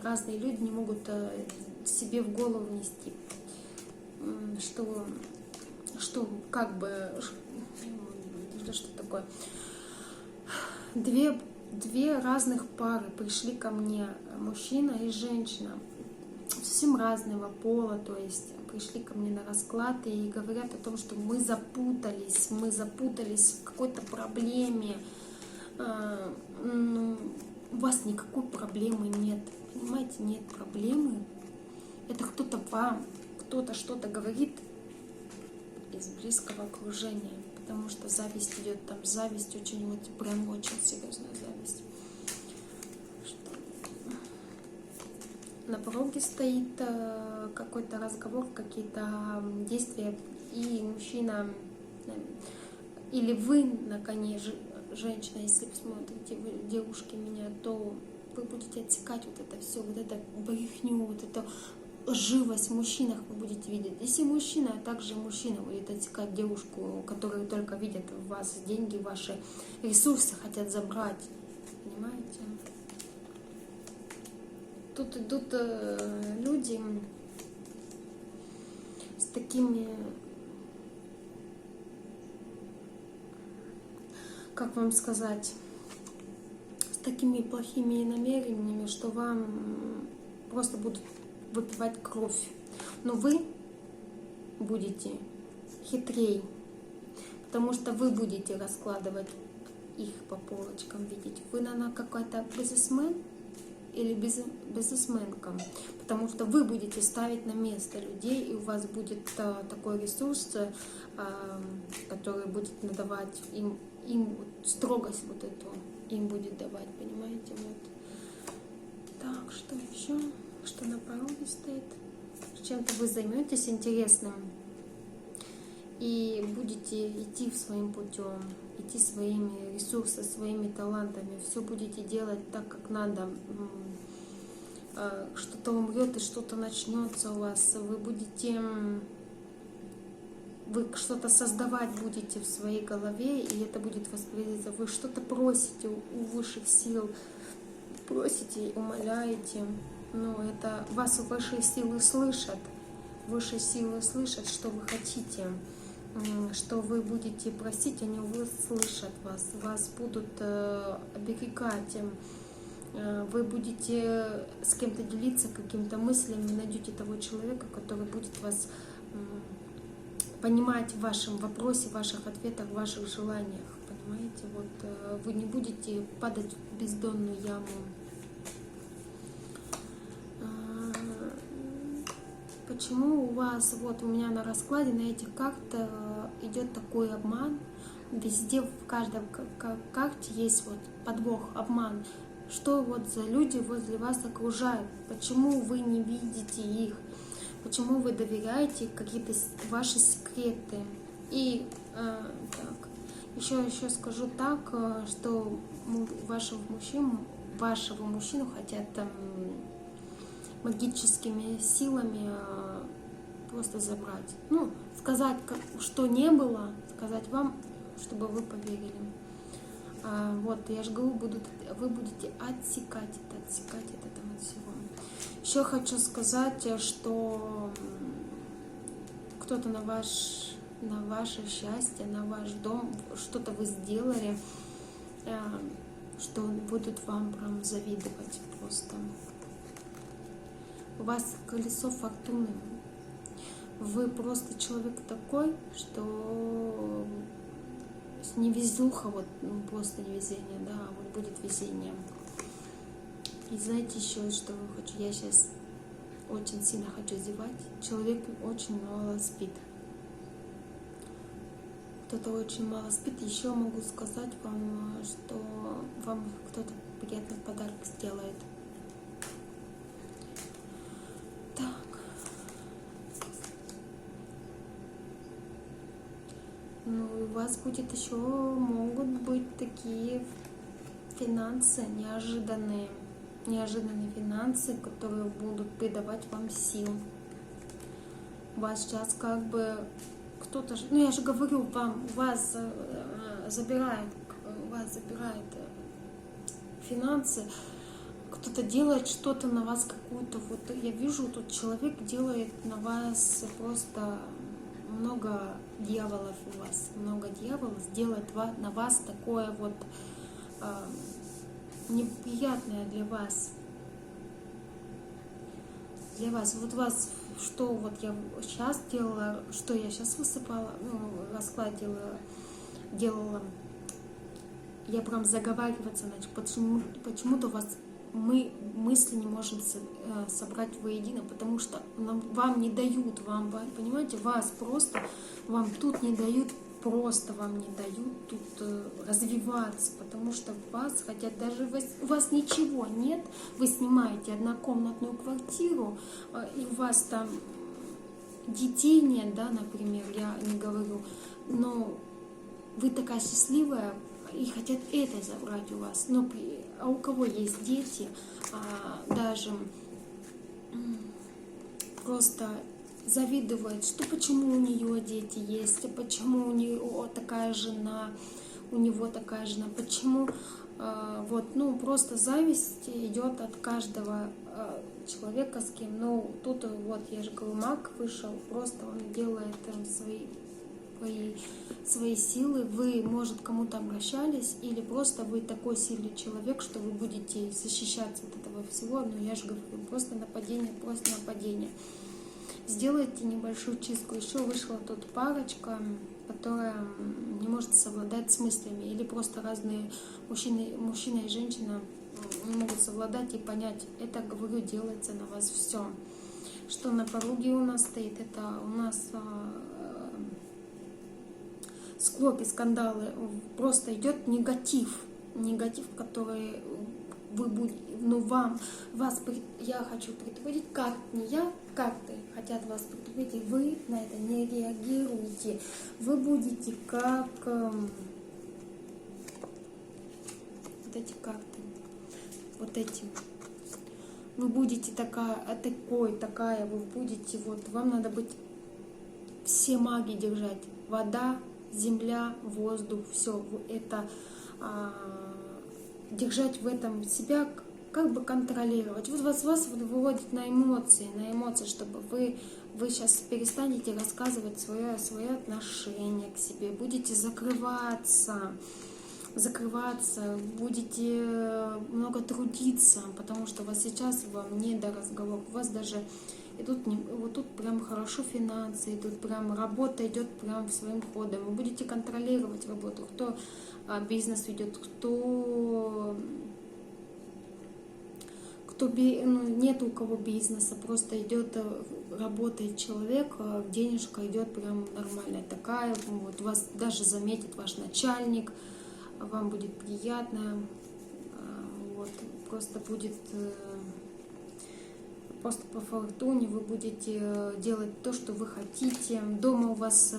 разные люди не могут себе в голову внести, что как бы, что такое. Две разных пары пришли ко мне, мужчина и женщина, совсем разного пола, то есть пришли ко мне на расклад и говорят о том, что мы запутались в какой-то проблеме. У вас никакой проблемы нет, понимаете, нет проблемы. Это кто-то что-то говорит из близкого окружения, потому что зависть идет, там зависть очень, вот прям очень серьезная зависть. На пороге стоит какой-то разговор, какие-то действия, и мужчина, или вы на коне, женщина, если посмотрите, вы, девушки, меня, то вы будете отсекать вот это все, вот это брехню, вот эту лживость в мужчинах вы будете видеть. Если мужчина, а также мужчина будет отсекать девушку, которую только видят в вас деньги, ваши ресурсы хотят забрать, понимаете? Тут идут люди с такими, как вам сказать, с такими плохими намерениями, что вам просто будут выпивать кровь. Но вы будете хитрей, потому что вы будете раскладывать их по полочкам, видеть. Вы, наверное, какой-то бизнесмен или бизнесменка, потому что вы будете ставить на место людей, и у вас будет такой ресурс, который будет надавать им строгость вот эту, им будет давать, понимаете, вот. Так, что еще? Что на пороге стоит? Чем-то вы займетесь интересным и будете идти своим путем, идти своими ресурсами, своими талантами, все будете делать так, как надо. Что-то умрет и что-то начнется у вас. Вы что-то создавать будете в своей голове, и это будет восприниматься. Вы что-то просите у высших сил, просите, умоляете. Но это вас высшие силы слышат. Высшие силы слышат, что вы хотите, что вы будете просить, они услышат вас. Вас будут оберегать. Вы будете с кем-то делиться какими-то мыслями, найдете того человека, который будет вас понимать в вашем вопросе, в ваших ответах, в ваших желаниях. Понимаете, вот вы не будете падать в бездонную яму. Почему у вас, вот у меня на раскладе, на этих картах идет такой обман? Везде, в каждом карте есть вот подвох, обман. Что вот за люди возле вас окружают? Почему вы не видите их? Почему вы доверяете какие-то ваши секреты? И так, еще скажу так, что вашего мужчину хотят магическими силами просто забрать. Ну, сказать, что не было, сказать вам, чтобы вы поверили. Вот, я же говорю, вы будете отсекать это там от всего. Еще хочу сказать, что кто-то на ваше счастье, на ваш дом, что-то вы сделали, что будут вам прям завидовать просто. У вас колесо фортуны. Вы просто человек такой, что невезуха, вот просто невезение, да, вот будет везение. И знаете еще, что я хочу? Я сейчас очень сильно хочу зевать. Человек очень мало спит. Кто-то очень мало спит. Еще могу сказать вам, что вам кто-то приятный подарок сделает. Ну, у вас будет еще, могут быть такие финансы неожиданные финансы, которые будут придавать вам сил. У вас сейчас как бы кто-то, ну я же говорю вам, вас забирает финансы, кто-то делает что-то на вас, какую-то, вот я вижу, тут человек делает на вас просто много дьяволов у вас, много дьяволов сделает на вас такое вот неприятное для вас. Для вас. Вот вас, что вот я сейчас делала, что я сейчас высыпала, ну, расклад делала, я прям заговариваться начала, почему-то вас мы мысли не можем собрать воедино, потому что вам не дают, понимаете, вас просто, вам тут не дают, просто вам не дают тут развиваться, потому что вас хотят, даже у вас ничего нет, вы снимаете однокомнатную квартиру, и у вас там детей нет, да, например, я не говорю, но вы такая счастливая, и хотят это забрать у вас. Но а у кого есть дети, даже просто завидуют, что почему у нее дети есть, а почему у нее такая жена, у него такая жена, почему вот, ну, просто зависть идет от каждого человека, с кем, ну, тут вот, я же говорю, маг вышел, просто он делает свои силы, вы, может, кому-то обращались, или просто вы такой сильный человек, что вы будете защищаться от этого всего, но я же говорю, просто нападение. Сделайте небольшую чистку. Еще вышла тут парочка, которая не может совладать с мыслями, или просто разные мужчина и женщина не могут совладать и понять, это, говорю, делается на вас все. Что на пороге у нас стоит, это у нас склоки, скандалы, просто идет негатив, который вы будете, ну я хочу предупредить, как не я, карты хотят вас предупредить, и вы на это не реагируете, вы будете как вот эти карты, вот эти. Вы будете такая, вы будете, вот, вам надо быть, все маги держать, вода, земля, воздух, все это держать в этом себя, как бы контролировать. Вот вас выводит на эмоции, чтобы вы сейчас перестанете рассказывать свое отношение к себе, будете закрываться, будете много трудиться, потому что у вас сейчас вам не до разговоров, у вас даже идут, вот тут прям хорошо финансы идут, прям работа идет прям своим ходом, вы будете контролировать работу, кто бизнес ведет, кто нет у кого бизнеса, просто идет, работает человек, денежка идет прям нормальная такая, вот вас даже заметит ваш начальник, вам будет приятно, вот, просто будет, просто по фортуне вы будете делать то, что вы хотите. Дома у вас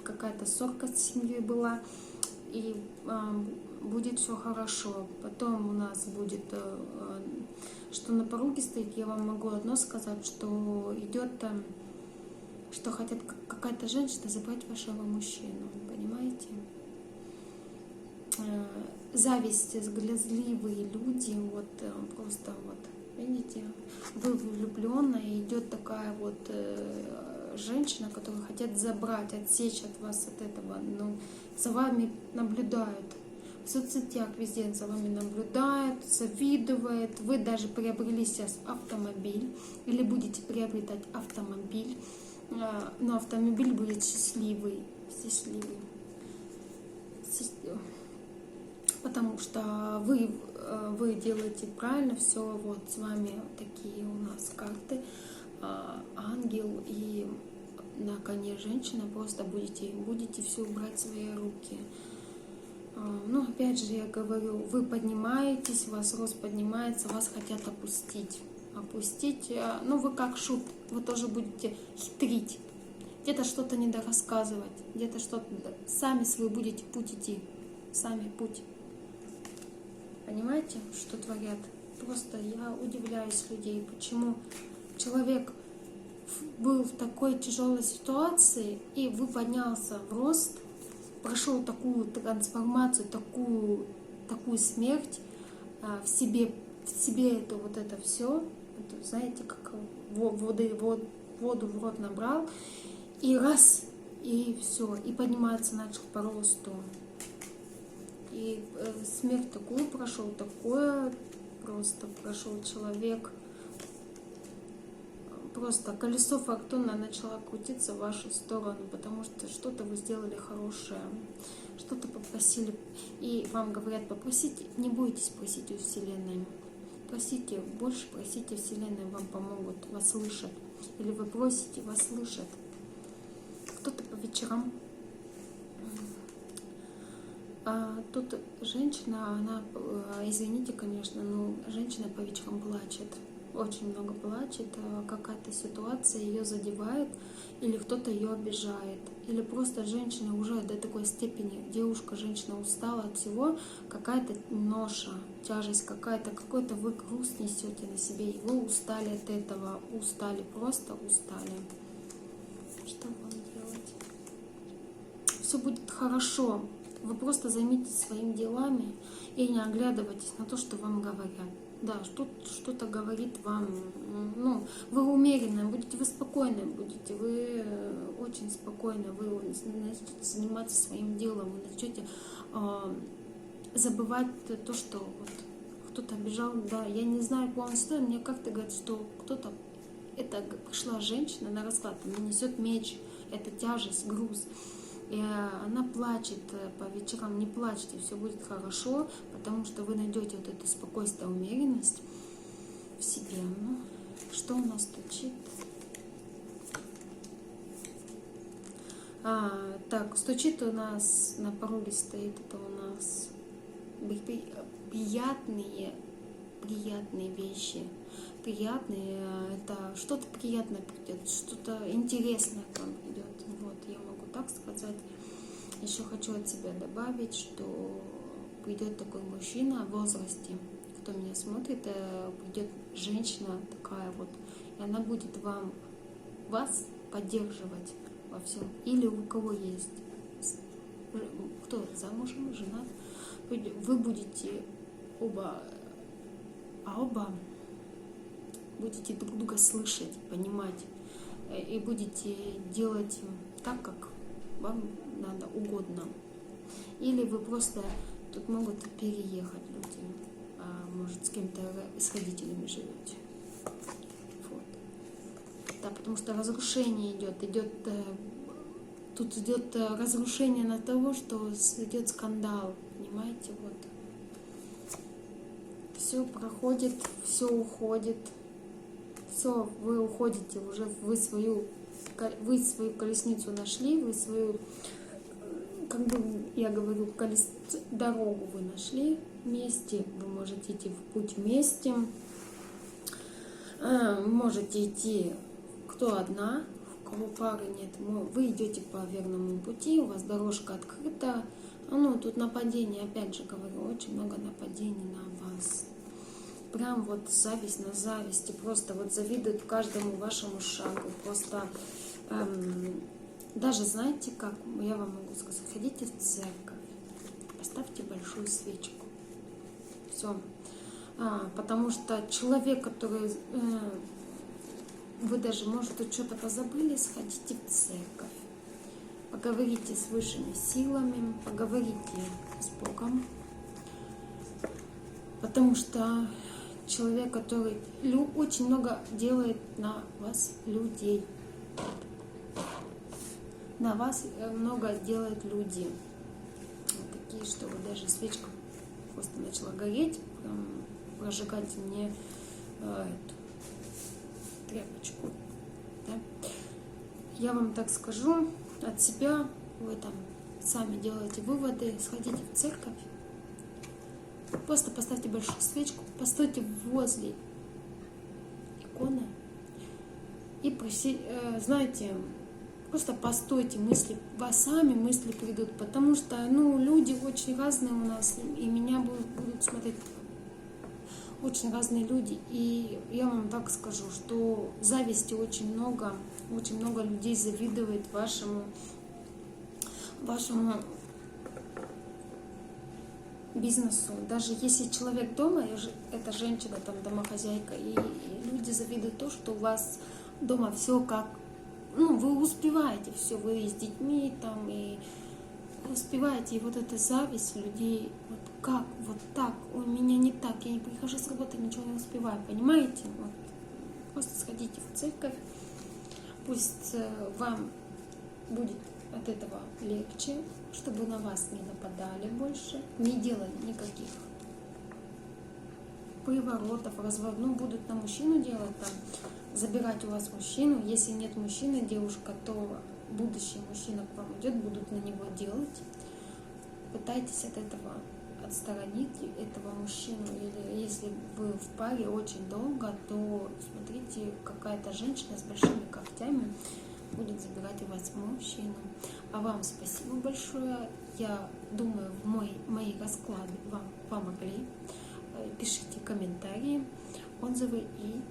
какая-то ссорка с семьей была, и будет все хорошо. Потом у нас будет, что на пороге стоит, я вам могу одно сказать, что идет, что хотят какая-то женщина забрать вашего мужчину, понимаете? Зависть, глазливые люди, вот просто вот, видите, вы влюбленная, идет такая вот женщина, которую хотят забрать, отсечь от вас от этого, но за вами наблюдают. В соцсетях везде за вами наблюдают, завидуют. Вы даже приобрели сейчас автомобиль или будете приобретать автомобиль, но автомобиль будет счастливый. Потому что вы делаете правильно все. Вот с вами такие у нас карты. Ангел и на коне женщина. Просто будете все брать в свои руки. Ну, опять же, я говорю, вы поднимаетесь, у вас рост поднимается, вас хотят опустить. Ну, вы как шут, вы тоже будете хитрить. Где-то что-то недорассказывать, где-то что-то... Сами свой будете путь идти. Сами путь. Понимаете, что творят? Просто я удивляюсь людей, почему человек был в такой тяжелой ситуации, и вы поднялся в рост, прошел такую трансформацию, такую смерть в себе в себе это все, знаете, как воду в рот набрал, и раз, и все, и подниматься начал по росту. И смерть такую прошел, такое просто прошел человек. Просто колесо фортуны начало крутиться в вашу сторону, потому что что-то вы сделали хорошее, что-то попросили. И вам говорят, попросите, не бойтесь просить у Вселенной. Просите, больше просите Вселенной, вам помогут, вас слышат. Или вы просите, вас слышат. Кто-то по вечерам. Тут женщина, она, извините, конечно, но женщина по вечерам плачет. Очень много плачет, какая-то ситуация ее задевает, или кто-то ее обижает, или просто женщина уже до такой степени, девушка, женщина устала от всего, какая-то ноша, тяжесть какая-то, какой-то вы груз несете на себе, и вы устали от этого, устали, просто устали. Что вам делать? Все будет хорошо, вы просто займитесь своими делами и не оглядывайтесь на то, что вам говорят. Да, что-то говорит вам, ну, вы умеренно, будете вы спокойны, будете вы очень спокойно, вы начнете заниматься своим делом, вы начнете забывать то, что вот кто-то обижал, да, я не знаю полностью, мне как-то говорят, что кто-то, это пришла женщина на расклад, она несет меч, это тяжесть, груз. И она плачет по вечерам, не плачьте, все будет хорошо, потому что вы найдете вот это спокойствие, умеренность в себе. Ну, что у нас стучит? Так, стучит у нас, на пороге стоит, это у нас приятные вещи. Приятные, это что-то приятное придет, что-то интересное к вам придет. Вот, я могу так сказать. Еще хочу от себя добавить, что придет такой мужчина в возрасте, кто меня смотрит, придет женщина такая вот, и она будет вас поддерживать во всем. Или у кого есть, кто замужем, женат, вы будете оба будете друг друга слышать, понимать, и будете делать так, как вам надо, угодно. Или вы просто, тут могут переехать люди, может, с кем-то, с родителями живете. Вот. Да, потому что разрушение тут идет разрушение на того, что идет скандал, понимаете, вот. Все проходит, все уходит, все, вы уходите уже, вы свою колесницу нашли, вы свою, как бы я говорю, дорогу вы нашли вместе, вы можете идти в путь вместе, можете идти кто одна, у кого пары нет, вы идете по верному пути, у вас дорожка открыта. Ну, тут нападение, опять же говорю, очень много нападений на вас. Прям вот зависть на зависти, просто вот завидуют каждому вашему шагу, просто даже знаете как, я вам могу сказать, ходите в церковь, поставьте большую свечку, все, потому что человек, который, вы даже, может, тут что-то позабыли, сходите в церковь, поговорите с высшими силами, поговорите с Богом, потому что человек, который очень много делает на вас людей. На вас много делают люди. Вот такие, что вот даже свечка просто начала гореть, прожигать мне эту тряпочку. Да? Я вам так скажу, от себя вы там сами делаете выводы, сходите в церковь. Просто поставьте большую свечку, постойте возле иконы и знаете, просто постойте, сами мысли придут, потому что, люди очень разные у нас, и меня будут смотреть очень разные люди, и я вам так скажу, что зависти очень много людей завидует вашему бизнесу. Даже если человек дома, это женщина, там, домохозяйка, и люди завидуют то, что у вас дома все как, ну, вы успеваете все, вы и с детьми там, и успеваете, и вот эта зависть людей, вот как, вот так, у меня не так, я не прихожу с работы, ничего не успеваю, понимаете? Вот. Просто сходите в церковь, пусть вам будет от этого легче, чтобы на вас не нападали больше, не делали никаких приворотов, разворотов, ну, будут на мужчину делать, там, забирать у вас мужчину, если нет мужчины, девушка, то будущий мужчина к вам идет, будут на него делать, пытайтесь от этого отсторонить этого мужчину, или если вы в паре очень долго, то смотрите, какая-то женщина с большими когтями будет забирать у вас мужчину. А вам спасибо большое. Я думаю, мои расклады вам помогли. Пишите комментарии, отзывы и